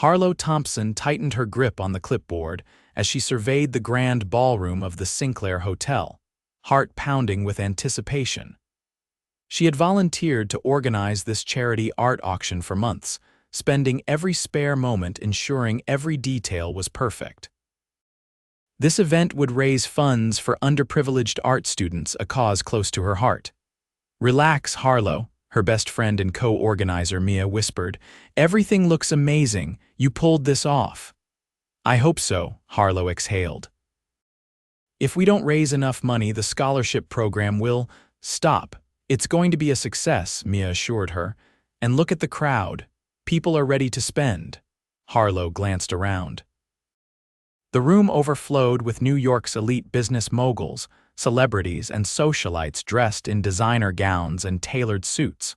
Harlow Thompson tightened her grip on the clipboard as she surveyed the grand ballroom of the Sinclair Hotel, heart pounding with anticipation. She had volunteered to organize this charity art auction for months, spending every spare moment ensuring every detail was perfect. This event would raise funds for underprivileged art students, a cause close to her heart. "Relax, Harlow," her best friend and co-organizer Mia whispered. "Everything looks amazing. You pulled this off." "I hope so," Harlow exhaled. "If we don't raise enough money, the scholarship program will stop. It's going to be a success," Mia assured her. "And look at the crowd. People are ready to spend." Harlow glanced around. The room overflowed with New York's elite business moguls, celebrities, and socialites dressed in designer gowns and tailored suits.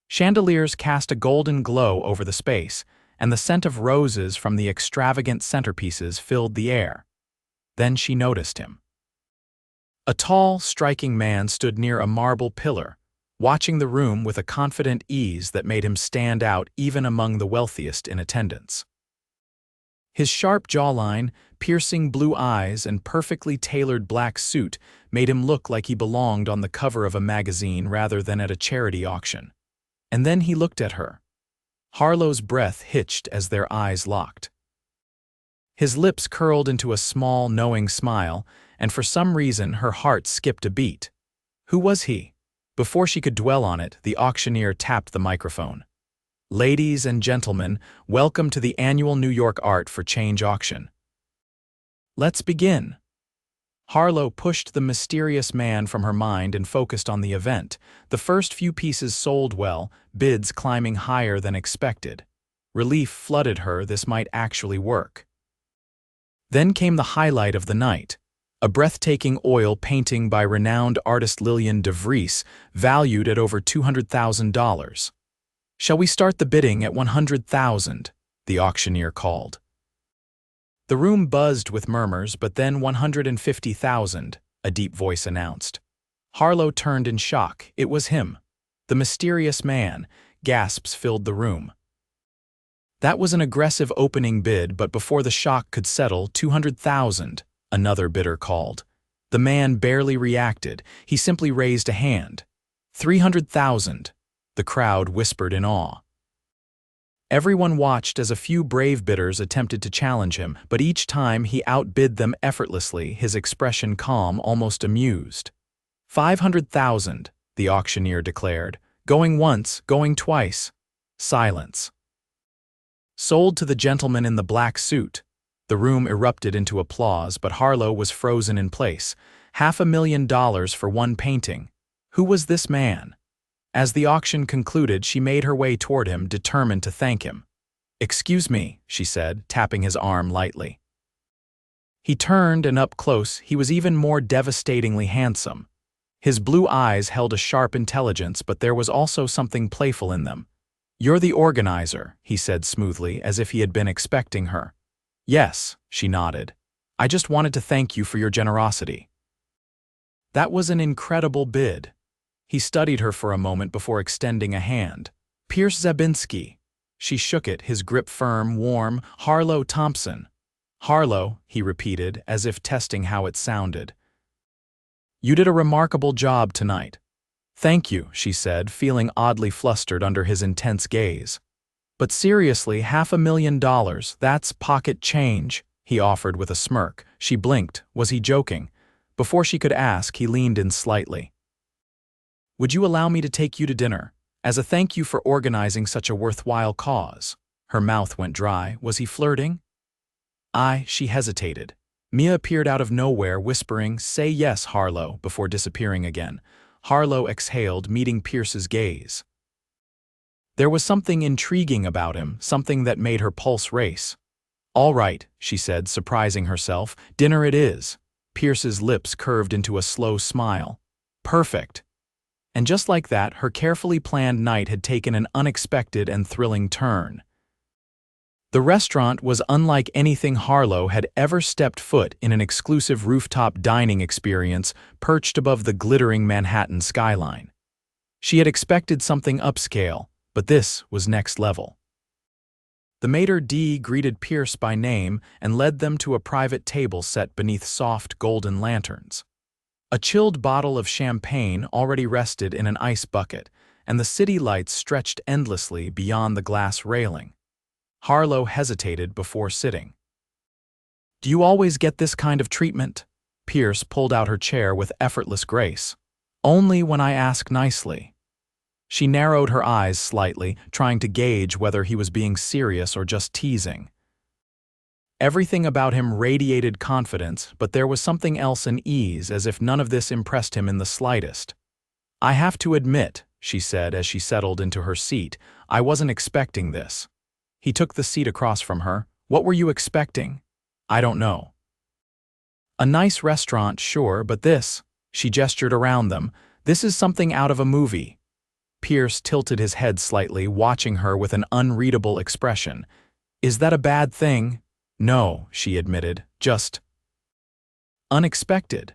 Chandeliers cast a golden glow over the space, and the scent of roses from the extravagant centerpieces filled the air. Then she noticed him. A tall, striking man stood near a marble pillar, watching the room with a confident ease that made him stand out even among the wealthiest in attendance. His sharp jawline, piercing blue eyes, and perfectly tailored black suit made him look like he belonged on the cover of a magazine rather than at a charity auction. And then he looked at her. Harlow's breath hitched as their eyes locked. His lips curled into a small, knowing smile, and for some reason her heart skipped a beat. Who was he? Before she could dwell on it, the auctioneer tapped the microphone. "Ladies and gentlemen, welcome to the annual New York Art for Change auction. Let's begin." Harlow pushed the mysterious man from her mind and focused on the event. The first few pieces sold well, bids climbing higher than expected. Relief flooded her this might actually work. Then came the highlight of the night, a breathtaking oil painting by renowned artist Lillian de Vries, valued at over $200,000. "Shall we start the bidding at 100,000? The auctioneer called. The room buzzed with murmurs, but then 150,000, a deep voice announced. Harlow turned in shock. It was him. The mysterious man. Gasps filled the room. That was an aggressive opening bid, but before the shock could settle, 200,000, another bidder called. The man barely reacted. He simply raised a hand. 300,000. The crowd whispered in awe. Everyone watched as a few brave bidders attempted to challenge him, but each time he outbid them effortlessly, his expression calm, almost amused. 500,000, the auctioneer declared. Going once, going twice. Silence. Sold to the gentleman in the black suit. The room erupted into applause, but Harlow was frozen in place. $500,000 for one painting. Who was this man? As the auction concluded, she made her way toward him, determined to thank him. "Excuse me," she said, tapping his arm lightly. He turned, and up close, he was even more devastatingly handsome. His blue eyes held a sharp intelligence, but there was also something playful in them. "You're the organizer," he said smoothly, as if he had been expecting her. "Yes," she nodded. "I just wanted to thank you for your generosity." That was an incredible bid. He studied her for a moment before extending a hand. "Pierce Zabinski." She shook it, his grip firm, warm. "Harlow Thompson." "Harlow," he repeated, as if testing how it sounded. "You did a remarkable job tonight." "Thank you," she said, feeling oddly flustered under his intense gaze. "But seriously, $500,000, that's pocket change," he offered with a smirk. She blinked. Was he joking? Before she could ask, he leaned in slightly. "Would you allow me to take you to dinner, as a thank you for organizing such a worthwhile cause?" Her mouth went dry. Was he flirting? She hesitated. Mia appeared out of nowhere, whispering, "Say yes, Harlow," before disappearing again. Harlow exhaled, meeting Pierce's gaze. There was something intriguing about him, something that made her pulse race. "All right," she said, surprising herself. "Dinner it is." Pierce's lips curved into a slow smile. "Perfect." And just like that, her carefully planned night had taken an unexpected and thrilling turn. The restaurant was unlike anything Harlow had ever stepped foot in, an exclusive rooftop dining experience perched above the glittering Manhattan skyline. She had expected something upscale, but this was next level. The maitre d' greeted Pierce by name and led them to a private table set beneath soft golden lanterns. A chilled bottle of champagne already rested in an ice bucket, and the city lights stretched endlessly beyond the glass railing. Harlow hesitated before sitting. "Do you always get this kind of treatment?" Pierce pulled out her chair with effortless grace. "Only when I ask nicely." She narrowed her eyes slightly, trying to gauge whether he was being serious or just teasing. Everything about him radiated confidence, but there was something else in ease, as if none of this impressed him in the slightest. "I have to admit," she said as she settled into her seat, "I wasn't expecting this." He took the seat across from her. "What were you expecting?" "I don't know." "A nice restaurant, sure, but this," she gestured around them, "this is something out of a movie." Pierce tilted his head slightly, watching her with an unreadable expression. "Is that a bad thing?" "No," she admitted, "just unexpected."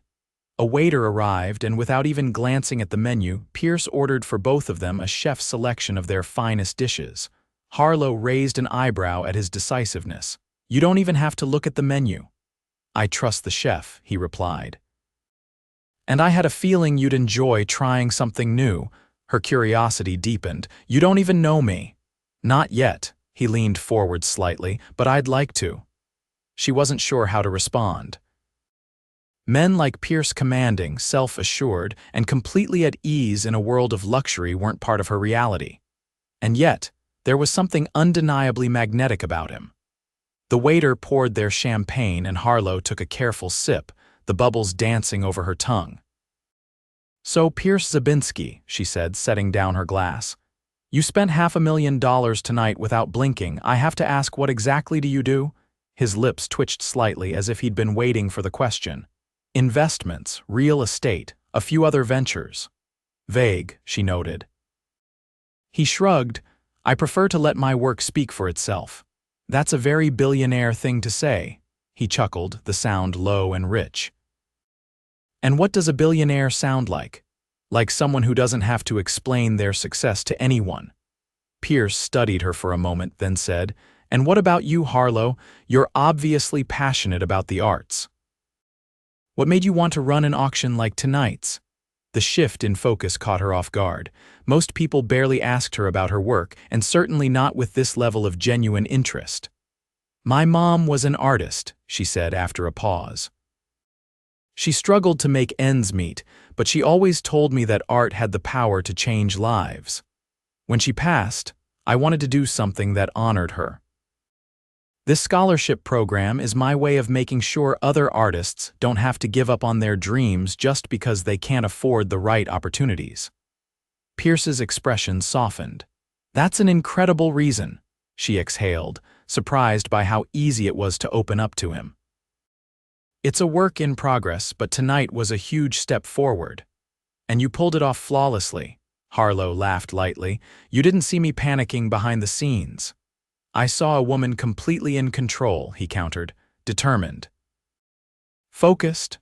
A waiter arrived, and without even glancing at the menu, Pierce ordered for both of them a chef's selection of their finest dishes. Harlow raised an eyebrow at his decisiveness. "You don't even have to look at the menu." "I trust the chef," he replied. "And I had a feeling you'd enjoy trying something new." Her curiosity deepened. "You don't even know me." "Not yet." He leaned forward slightly. "But I'd like to." She wasn't sure how to respond. Men like Pierce, commanding, self-assured, and completely at ease in a world of luxury, weren't part of her reality. And yet, there was something undeniably magnetic about him. The waiter poured their champagne, and Harlow took a careful sip, the bubbles dancing over her tongue. "So, Pierce Zabinski," she said, setting down her glass. "You spent $500,000 tonight without blinking. I have to ask, what exactly do you do?" His lips twitched slightly, as if he'd been waiting for the question. "Investments, real estate, a few other ventures." "Vague," she noted. He shrugged. "I prefer to let my work speak for itself." "That's a very billionaire thing to say." He chuckled, the sound low and rich. "And what does a billionaire sound like?" "Like someone who doesn't have to explain their success to anyone." Pierce studied her for a moment, then said, "And what about you, Harlow? You're obviously passionate about the arts. What made you want to run an auction like tonight's?" The shift in focus caught her off guard. Most people barely asked her about her work, and certainly not with this level of genuine interest. "My mom was an artist," she said after a pause. "She struggled to make ends meet, but she always told me that art had the power to change lives. When she passed, I wanted to do something that honored her. This scholarship program is my way of making sure other artists don't have to give up on their dreams just because they can't afford the right opportunities." Pierce's expression softened. "That's an incredible reason," she exhaled, surprised by how easy it was to open up to him. "It's a work in progress, but tonight was a huge step forward. And you pulled it off flawlessly." Harlow laughed lightly. "You didn't see me panicking behind the scenes." "I saw a woman completely in control," he countered, determined. "Focused."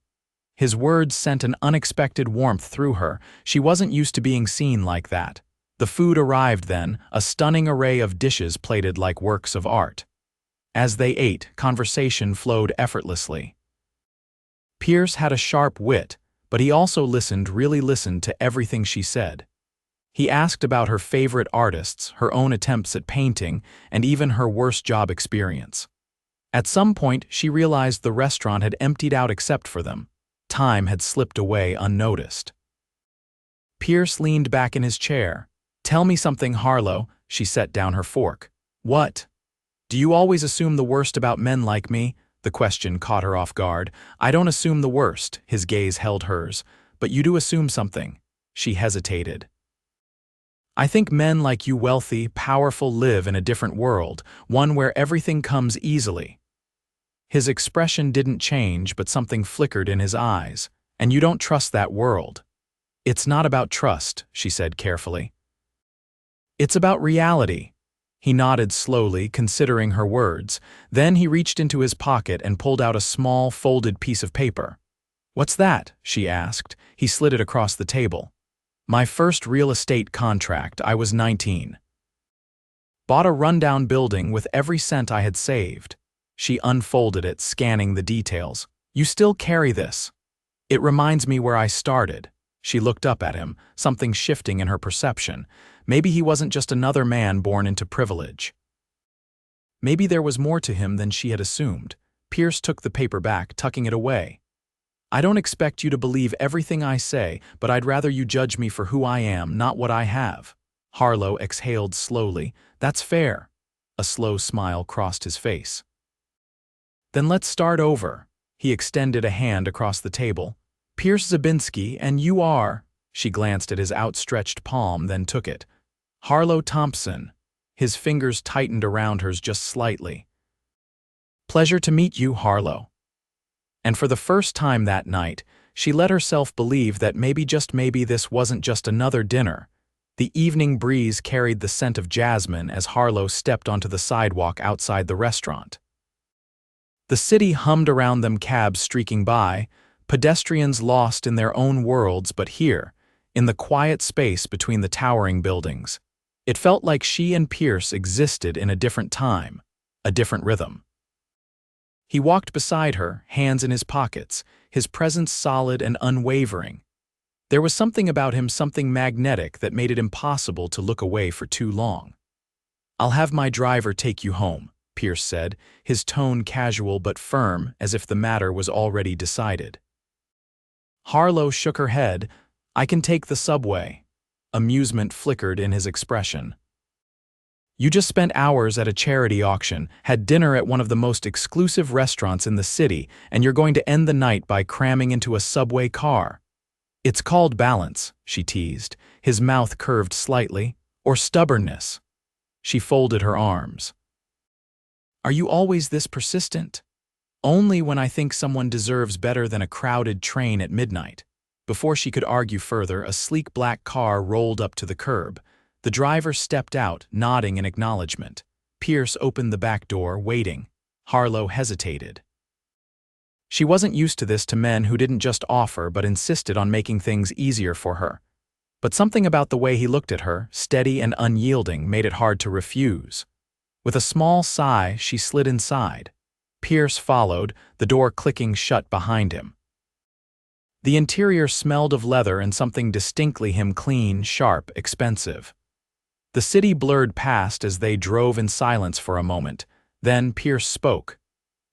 His words sent an unexpected warmth through her. She wasn't used to being seen like that. The food arrived then, a stunning array of dishes plated like works of art. As they ate, conversation flowed effortlessly. Pierce had a sharp wit, but he also really listened to everything she said. He asked about her favorite artists, her own attempts at painting, and even her worst job experience. At some point, she realized the restaurant had emptied out except for them. Time had slipped away unnoticed. Pierce leaned back in his chair. "Tell me something, Harlow." She set down her fork. "What?" "Do you always assume the worst about men like me?" The question caught her off guard. "I don't assume the worst." His gaze held hers. "But you do assume something." She hesitated. "I think men like you, wealthy, powerful, live in a different world, one where everything comes easily." His expression didn't change, but something flickered in his eyes. "And you don't trust that world." "It's not about trust," she said carefully. "It's about reality." He nodded slowly, considering her words. Then he reached into his pocket and pulled out a small, folded piece of paper. "What's that?" she asked. He slid it across the table. "My first real estate contract. I was 19. Bought a rundown building with every cent I had saved. She unfolded it, scanning the details. You still carry this? It reminds me where I started. She looked up at him, something shifting in her perception. Maybe he wasn't just another man born into privilege. Maybe there was more to him than she had assumed. Pierce took the paper back, tucking it away. I don't expect you to believe everything I say, but I'd rather you judge me for who I am, not what I have. Harlow exhaled slowly. That's fair. A slow smile crossed his face. Then let's start over. He extended a hand across the table. Pierce Zabinski, and you are… She glanced at his outstretched palm, then took it. Harlow Thompson. His fingers tightened around hers just slightly. Pleasure to meet you, Harlow. And for the first time that night, she let herself believe that maybe, just maybe, this wasn't just another dinner. The evening breeze carried the scent of jasmine as Harlow stepped onto the sidewalk outside the restaurant. The city hummed around them, cabs streaking by, pedestrians lost in their own worlds, but here, in the quiet space between the towering buildings, it felt like she and Pierce existed in a different time, a different rhythm. He walked beside her, hands in his pockets, his presence solid and unwavering. There was something about him, something magnetic, that made it impossible to look away for too long. I'll have my driver take you home, Pierce said, his tone casual but firm, as if the matter was already decided. Harlow shook her head. I can take the subway. Amusement flickered in his expression. You just spent hours at a charity auction, had dinner at one of the most exclusive restaurants in the city, and you're going to end the night by cramming into a subway car. It's called balance, she teased, his mouth curved slightly, or stubbornness. She folded her arms. Are you always this persistent? Only when I think someone deserves better than a crowded train at midnight. Before she could argue further, a sleek black car rolled up to the curb. The driver stepped out, nodding in acknowledgement. Pierce opened the back door, waiting. Harlow hesitated. She wasn't used to this, to men who didn't just offer but insisted on making things easier for her. But something about the way he looked at her, steady and unyielding, made it hard to refuse. With a small sigh, she slid inside. Pierce followed, the door clicking shut behind him. The interior smelled of leather and something distinctly him, clean, sharp, expensive. The city blurred past as they drove in silence for a moment. Then Pierce spoke.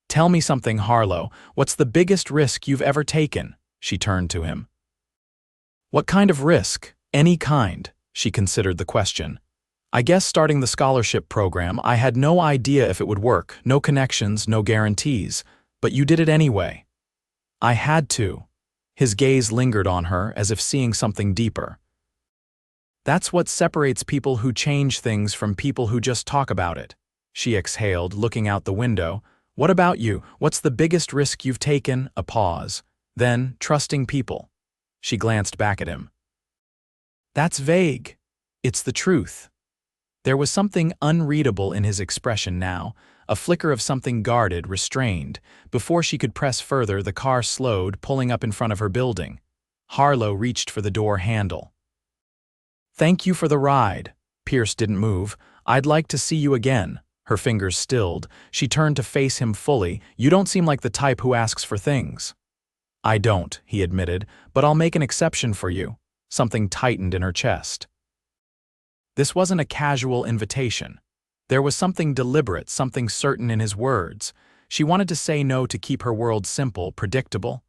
Tell me something, Harlow. What's the biggest risk you've ever taken? She turned to him. What kind of risk? Any kind, she considered the question. I guess starting the scholarship program. I had no idea if it would work, no connections, no guarantees, but you did it anyway. I had to. His gaze lingered on her as if seeing something deeper. That's what separates people who change things from people who just talk about it. She exhaled, looking out the window. What about you? What's the biggest risk you've taken? A pause. Then, trusting people. She glanced back at him. That's vague. It's the truth. There was something unreadable in his expression now, a flicker of something guarded, restrained. Before she could press further, the car slowed, pulling up in front of her building. Harlow reached for the door handle. Thank you for the ride. Pierce didn't move. I'd like to see you again. Her fingers stilled. She turned to face him fully. You don't seem like the type who asks for things. I don't, he admitted, but I'll make an exception for you. Something tightened in her chest. This wasn't a casual invitation. There was something deliberate, something certain in his words. She wanted to say no to keep her world simple, predictable.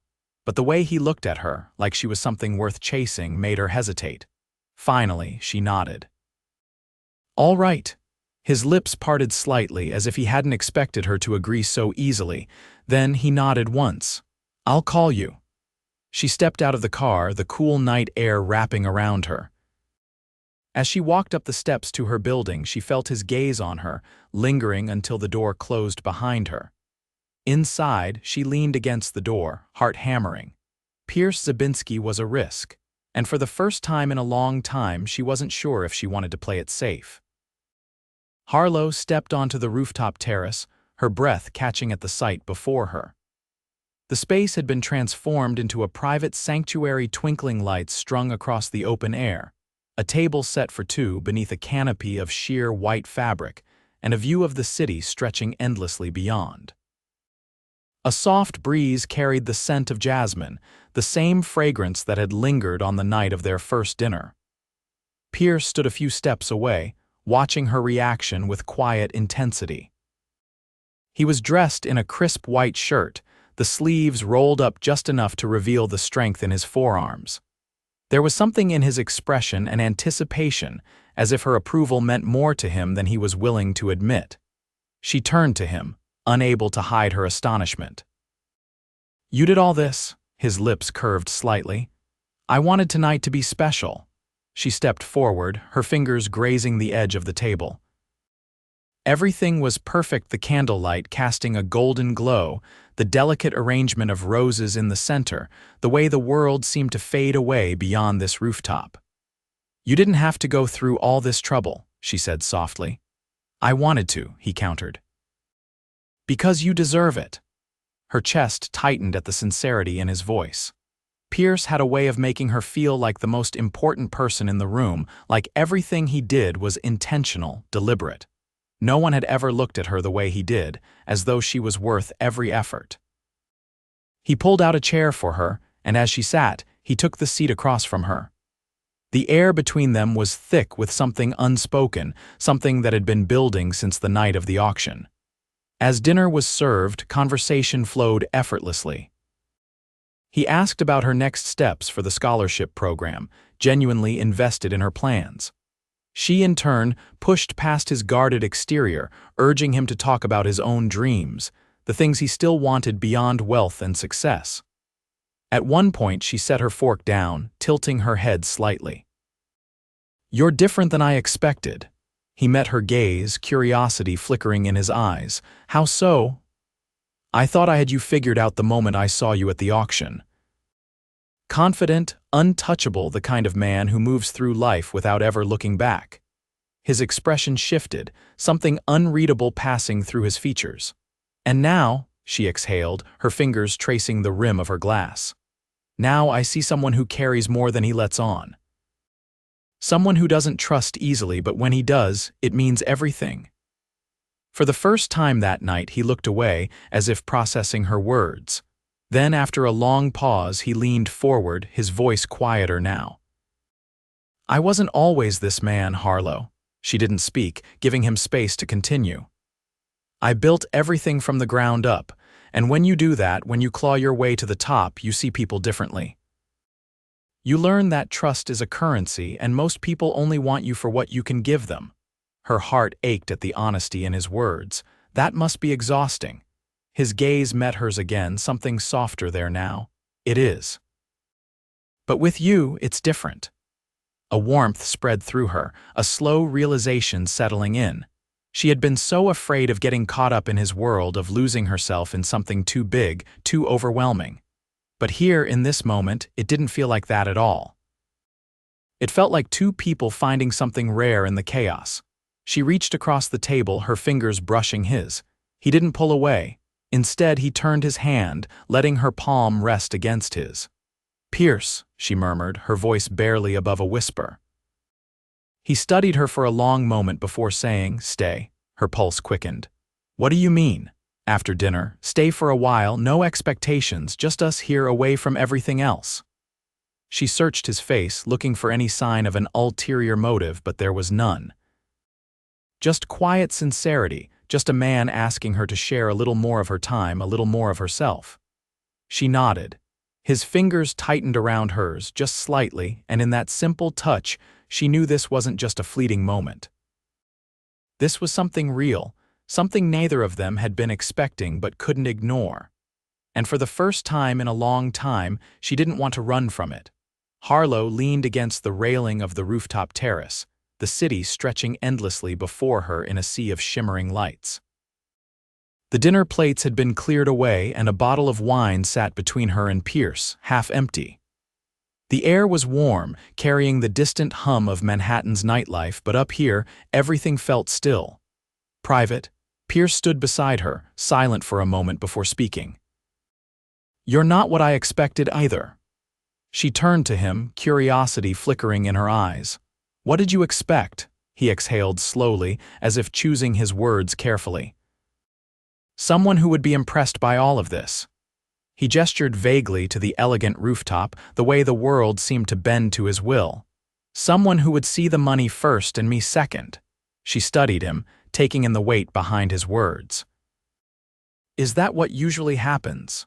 But the way he looked at her, like she was something worth chasing, made her hesitate. Finally, she nodded. All right. His lips parted slightly, as if he hadn't expected her to agree so easily. Then he nodded once. I'll call you. She stepped out of the car, the cool night air wrapping around her. As she walked up the steps to her building, she felt his gaze on her, lingering until the door closed behind her. Inside, she leaned against the door, heart hammering. Pierce Zabinski was a risk, and for the first time in a long time, she wasn't sure if she wanted to play it safe. Harlow stepped onto the rooftop terrace, her breath catching at the sight before her. The space had been transformed into a private sanctuary, twinkling lights strung across the open air. a table set for two beneath a canopy of sheer white fabric, and a view of the city stretching endlessly beyond. A soft breeze carried the scent of jasmine, the same fragrance that had lingered on the night of their first dinner. Pierce stood a few steps away, watching her reaction with quiet intensity. He was dressed in a crisp white shirt, the sleeves rolled up just enough to reveal the strength in his forearms. There was something in his expression and anticipation, as if her approval meant more to him than he was willing to admit. She turned to him, unable to hide her astonishment. "You did all this?" His lips curved slightly. "I wanted tonight to be special." She stepped forward, her fingers grazing the edge of the table. Everything was perfect, the candlelight casting a golden glow, the delicate arrangement of roses in the center, the way the world seemed to fade away beyond this rooftop. "You didn't have to go through all this trouble," she said softly. "I wanted to," he countered. "Because you deserve it." Her chest tightened at the sincerity in his voice. Pierce had a way of making her feel like the most important person in the room, like everything he did was intentional, deliberate. No one had ever looked at her the way he did, as though she was worth every effort. He pulled out a chair for her, and as she sat, he took the seat across from her. The air between them was thick with something unspoken, something that had been building since the night of the auction. As dinner was served, conversation flowed effortlessly. He asked about her next steps for the scholarship program, genuinely invested in her plans. She, in turn, pushed past his guarded exterior, urging him to talk about his own dreams, the things he still wanted beyond wealth and success. At one point, she set her fork down, tilting her head slightly. "You're different than I expected." He met her gaze, curiosity flickering in his eyes. "How so?" "I thought I had you figured out the moment I saw you at the auction." Confident, untouchable, the kind of man who moves through life without ever looking back. His expression shifted, something unreadable passing through his features. "And now," she exhaled, her fingers tracing the rim of her glass. "Now I see someone who carries more than he lets on. Someone who doesn't trust easily, but when he does, it means everything." For the first time that night, he looked away, as if processing her words. Then, after a long pause, he leaned forward, his voice quieter now. "I wasn't always this man, Harlow." She didn't speak, giving him space to continue. "I built everything from the ground up, and when you do that, when you claw your way to the top, you see people differently. You learn that trust is a currency, and most people only want you for what you can give them." Her heart ached at the honesty in his words. That must be exhausting. His gaze met hers again, something softer there now. "It is. But with you, it's different." A warmth spread through her, a slow realization settling in. She had been so afraid of getting caught up in his world, of losing herself in something too big, too overwhelming. But here, in this moment, it didn't feel like that at all. It felt like two people finding something rare in the chaos. She reached across the table, her fingers brushing his. He didn't pull away. Instead, he turned his hand, letting her palm rest against his. "Pierce," she murmured, her voice barely above a whisper. He studied her for a long moment before saying, "Stay." Her pulse quickened. "What do you mean?" "After dinner, stay for a while, no expectations, just us here away from everything else." She searched his face, looking for any sign of an ulterior motive, but there was none. Just quiet sincerity, just a man asking her to share a little more of her time, a little more of herself. She nodded. His fingers tightened around hers, just slightly, and in that simple touch, she knew this wasn't just a fleeting moment. This was something real, something neither of them had been expecting but couldn't ignore. And for the first time in a long time, she didn't want to run from it. Harlow leaned against the railing of the rooftop terrace, the city stretching endlessly before her in a sea of shimmering lights. The dinner plates had been cleared away, and a bottle of wine sat between her and Pierce, half empty. The air was warm, carrying the distant hum of Manhattan's nightlife, but up here, everything felt still. Private. Pierce stood beside her, silent for a moment before speaking. "You're not what I expected either." She turned to him, curiosity flickering in her eyes. What did you expect? He exhaled slowly, as if choosing his words carefully. Someone who would be impressed by all of this. He gestured vaguely to the elegant rooftop, the way the world seemed to bend to his will. Someone who would see the money first and me second. She studied him, taking in the weight behind his words. Is that what usually happens?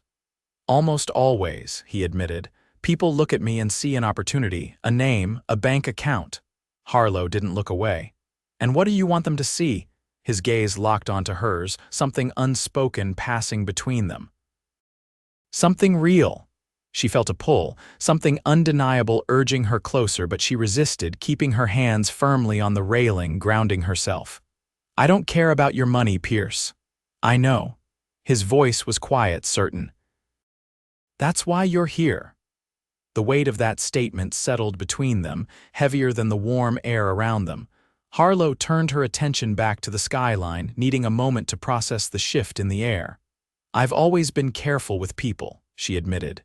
Almost always, he admitted. People look at me and see an opportunity, a name, a bank account. Harlow didn't look away. And what do you want them to see? His gaze locked onto hers, something unspoken passing between them. Something real. She felt a pull, something undeniable urging her closer, but she resisted, keeping her hands firmly on the railing, grounding herself. I don't care about your money, Pierce. I know. His voice was quiet, certain. That's why you're here. The weight of that statement settled between them, heavier than the warm air around them. Harlow turned her attention back to the skyline, needing a moment to process the shift in the air. I've always been careful with people, she admitted.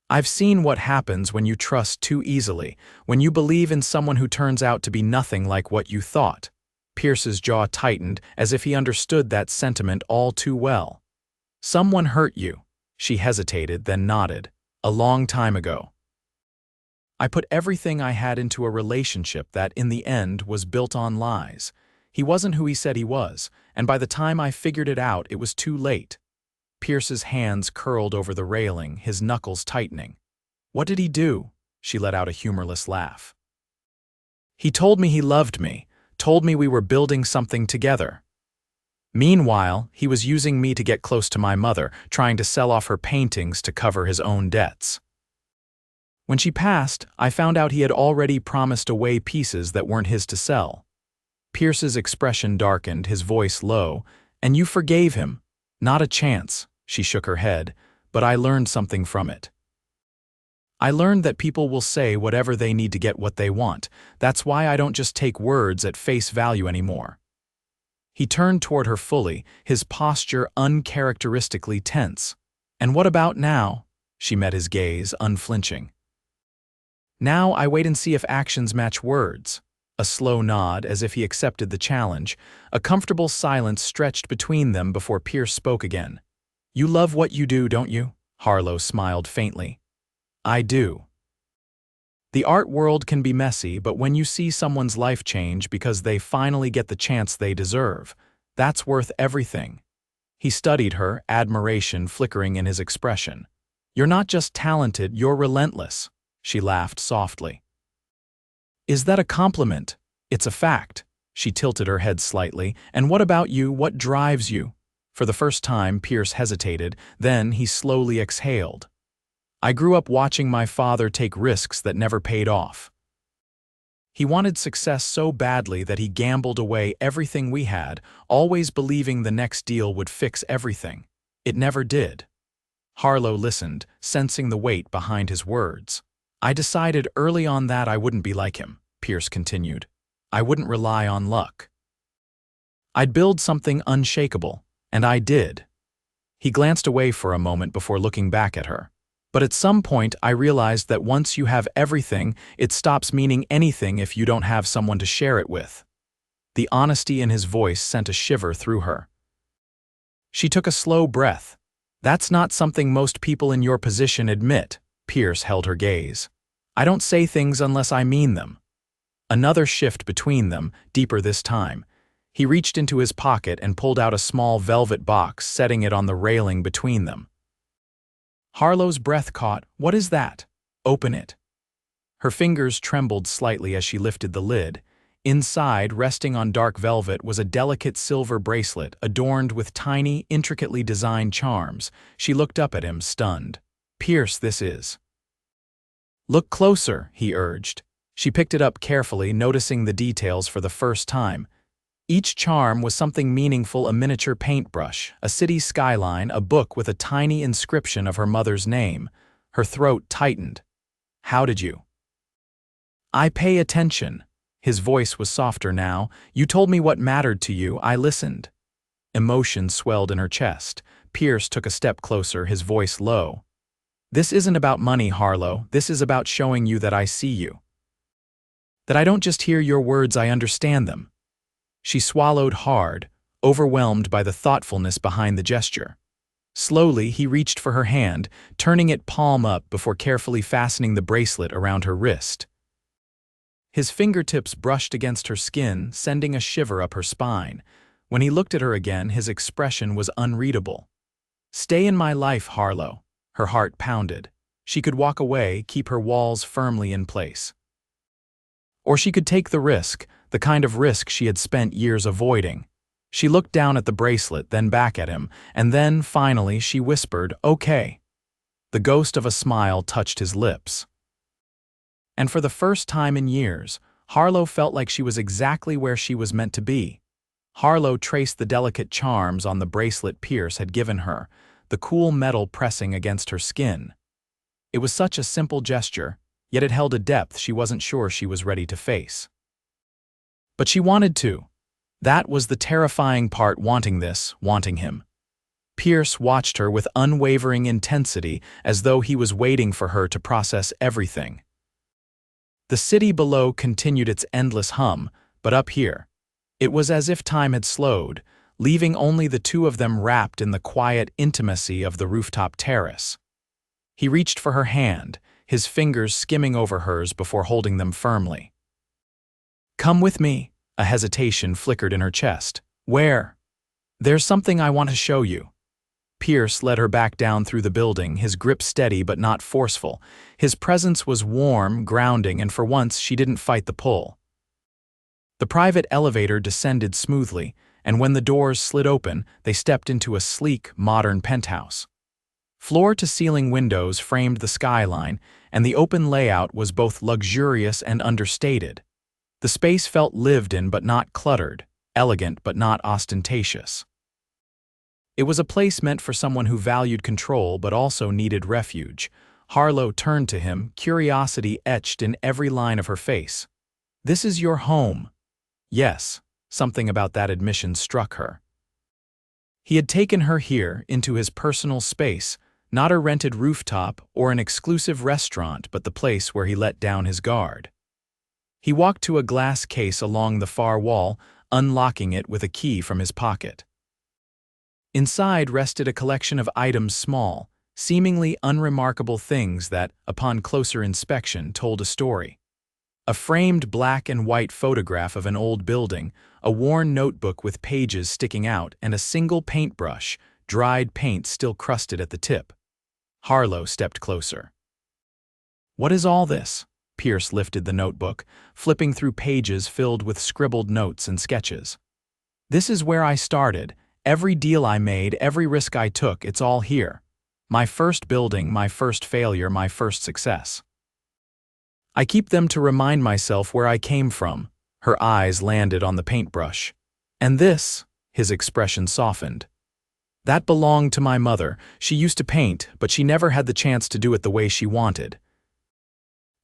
I've seen what happens when you trust too easily, when you believe in someone who turns out to be nothing like what you thought. Pierce's jaw tightened, as if he understood that sentiment all too well. Someone hurt you. She hesitated, then nodded. A long time ago. I put everything I had into a relationship that, in the end, was built on lies. He wasn't who he said he was, and by the time I figured it out, it was too late. Pierce's hands curled over the railing, his knuckles tightening. What did he do? She let out a humorless laugh. He told me he loved me, told me we were building something together. Meanwhile, he was using me to get close to my mother, trying to sell off her paintings to cover his own debts. When she passed, I found out he had already promised away pieces that weren't his to sell. Pierce's expression darkened, his voice low. And you forgave him. Not a chance, she shook her head, but I learned something from it. I learned that people will say whatever they need to get what they want. That's why I don't just take words at face value anymore. He turned toward her fully, his posture uncharacteristically tense. And what about now? She met his gaze, unflinching. Now I wait and see if actions match words. A slow nod, as if he accepted the challenge. A comfortable silence stretched between them before Pierce spoke again. You love what you do, don't you? Harlow smiled faintly. I do. The art world can be messy, but when you see someone's life change because they finally get the chance they deserve, that's worth everything. He studied her, admiration flickering in his expression. You're not just talented, you're relentless. She laughed softly. Is that a compliment? It's a fact. She tilted her head slightly. And what about you? What drives you? For the first time, Pierce hesitated. Then he slowly exhaled. I grew up watching my father take risks that never paid off. He wanted success so badly that he gambled away everything we had, always believing the next deal would fix everything. It never did. Harlow listened, sensing the weight behind his words. I decided early on that I wouldn't be like him, Pierce continued. I wouldn't rely on luck. I'd build something unshakable, and I did. He glanced away for a moment before looking back at her. But at some point I realized that once you have everything, it stops meaning anything if you don't have someone to share it with. The honesty in his voice sent a shiver through her. She took a slow breath. That's not something most people in your position admit. Pierce held her gaze. I don't say things unless I mean them. Another shift between them, deeper this time. He reached into his pocket and pulled out a small velvet box, setting it on the railing between them. Harlow's breath caught. What is that? Open it. Her fingers trembled slightly as she lifted the lid. Inside, resting on dark velvet, was a delicate silver bracelet adorned with tiny, intricately designed charms. She looked up at him, stunned. Pierce, this is. Look closer, he urged. She picked it up carefully, noticing the details for the first time. Each charm was something meaningful: a miniature paintbrush, a city skyline, a book with a tiny inscription of her mother's name. Her throat tightened. How did you? I pay attention. His voice was softer now. You told me what mattered to you. I listened. Emotion swelled in her chest. Pierce took a step closer, his voice low. This isn't about money, Harlow. This is about showing you that I see you. That I don't just hear your words, I understand them." She swallowed hard, overwhelmed by the thoughtfulness behind the gesture. Slowly, he reached for her hand, turning it palm up before carefully fastening the bracelet around her wrist. His fingertips brushed against her skin, sending a shiver up her spine. When he looked at her again, his expression was unreadable. "Stay in my life, Harlow." Her heart pounded. She could walk away, keep her walls firmly in place. Or she could take the risk, the kind of risk she had spent years avoiding. She looked down at the bracelet, then back at him, and then, finally, she whispered, "Okay." The ghost of a smile touched his lips. And for the first time in years, Harlow felt like she was exactly where she was meant to be. Harlow traced the delicate charms on the bracelet Pierce had given her, the cool metal pressing against her skin. It was such a simple gesture, yet it held a depth she wasn't sure she was ready to face. But she wanted to. That was the terrifying part, wanting this, wanting him. Pierce watched her with unwavering intensity, as though he was waiting for her to process everything. The city below continued its endless hum, but up here, it was as if time had slowed, leaving only the two of them wrapped in the quiet intimacy of the rooftop terrace. He reached for her hand, his fingers skimming over hers before holding them firmly. "Come with me." A hesitation flickered in her chest. "Where?" "There's something I want to show you." Pierce led her back down through the building, his grip steady but not forceful. His presence was warm, grounding, and for once she didn't fight the pull. The private elevator descended smoothly, and when the doors slid open, they stepped into a sleek, modern penthouse. Floor-to-ceiling windows framed the skyline, and the open layout was both luxurious and understated. The space felt lived in but not cluttered, elegant but not ostentatious. It was a place meant for someone who valued control but also needed refuge. Harlow turned to him, curiosity etched in every line of her face. "This is your home." Yes, something about that admission struck her. He had taken her here, into his personal space, not a rented rooftop or an exclusive restaurant, but the place where he let down his guard. He walked to a glass case along the far wall, unlocking it with a key from his pocket. Inside rested a collection of items, small, seemingly unremarkable things that, upon closer inspection, told a story. A framed black and white photograph of an old building, a worn notebook with pages sticking out, and a single paintbrush, dried paint still crusted at the tip. Harlow stepped closer. "What is all this?" Pierce lifted the notebook, flipping through pages filled with scribbled notes and sketches. "This is where I started. Every deal I made, every risk I took, it's all here. My first building, my first failure, my first success. I keep them to remind myself where I came from." Her eyes landed on the paintbrush. "And this," his expression softened. "That belonged to my mother. She used to paint, but she never had the chance to do it the way she wanted.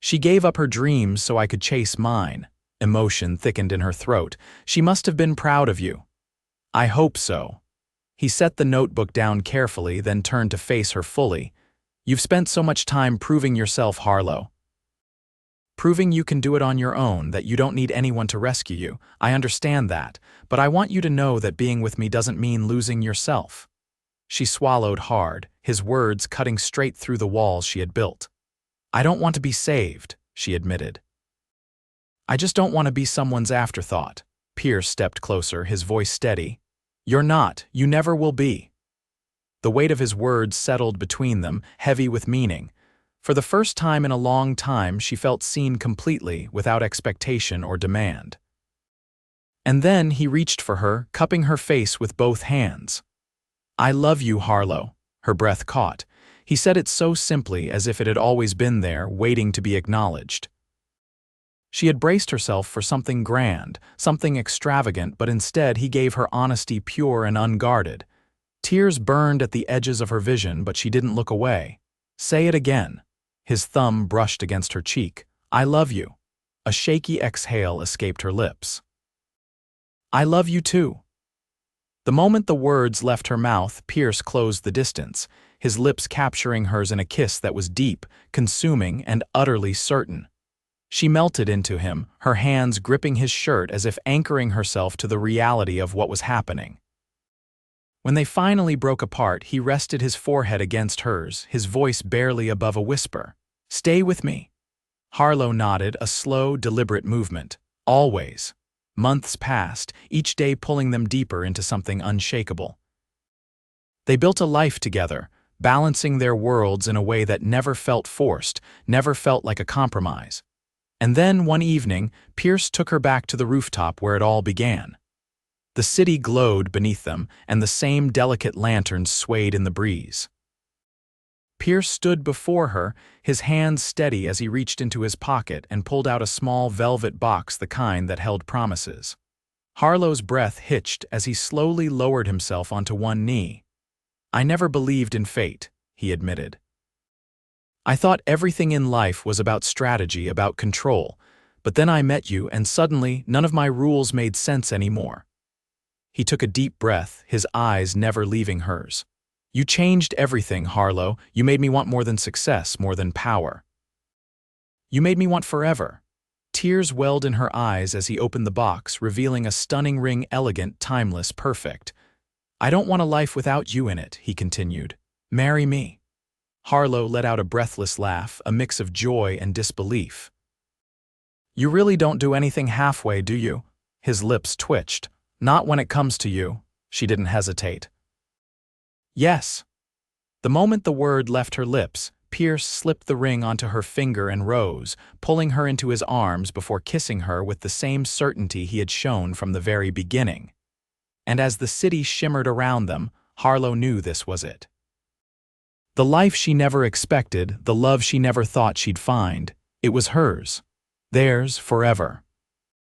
She gave up her dreams so I could chase mine." Emotion thickened in her throat. "She must have been proud of you." "I hope so." He set the notebook down carefully, then turned to face her fully. "You've spent so much time proving yourself, Harlow. Proving you can do it on your own, that you don't need anyone to rescue you. I understand that, but I want you to know that being with me doesn't mean losing yourself." She swallowed hard, his words cutting straight through the walls she had built. "I don't want to be saved," she admitted. "I just don't want to be someone's afterthought." Pierce stepped closer, his voice steady. "You're not. You never will be." The weight of his words settled between them, heavy with meaning. For the first time in a long time, she felt seen completely, without expectation or demand. And then he reached for her, cupping her face with both hands. "I love you, Harlow." Her breath caught. He said it so simply, as if it had always been there, waiting to be acknowledged. She had braced herself for something grand, something extravagant, but instead he gave her honesty pure and unguarded. Tears burned at the edges of her vision, but she didn't look away. "Say it again." His thumb brushed against her cheek. "I love you." A shaky exhale escaped her lips. "I love you too." The moment the words left her mouth, Pierce closed the distance, his lips capturing hers in a kiss that was deep, consuming, and utterly certain. She melted into him, her hands gripping his shirt as if anchoring herself to the reality of what was happening. When they finally broke apart, he rested his forehead against hers, his voice barely above a whisper. "Stay with me." Harlow nodded, a slow, deliberate movement. Always. Months passed, each day pulling them deeper into something unshakable. They built a life together, balancing their worlds in a way that never felt forced, never felt like a compromise. And then, one evening, Pierce took her back to the rooftop where it all began. The city glowed beneath them, and the same delicate lanterns swayed in the breeze. Pierce stood before her, his hands steady as he reached into his pocket and pulled out a small velvet box, the kind that held promises. Harlow's breath hitched as he slowly lowered himself onto one knee. "I never believed in fate," he admitted. "I thought everything in life was about strategy, about control. But then I met you, and suddenly none of my rules made sense anymore." He took a deep breath, his eyes never leaving hers. "You changed everything, Harlow. You made me want more than success, more than power. You made me want forever." Tears welled in her eyes as he opened the box, revealing a stunning ring, elegant, timeless, perfect. "I don't want a life without you in it," he continued. "Marry me." Harlow let out a breathless laugh, a mix of joy and disbelief. "You really don't do anything halfway, do you?" His lips twitched. "Not when it comes to you." She didn't hesitate. "Yes." The moment the word left her lips, Pierce slipped the ring onto her finger and rose, pulling her into his arms before kissing her with the same certainty he had shown from the very beginning. And as the city shimmered around them, Harlow knew this was it. The life she never expected, the love she never thought she'd find, it was hers. Theirs forever.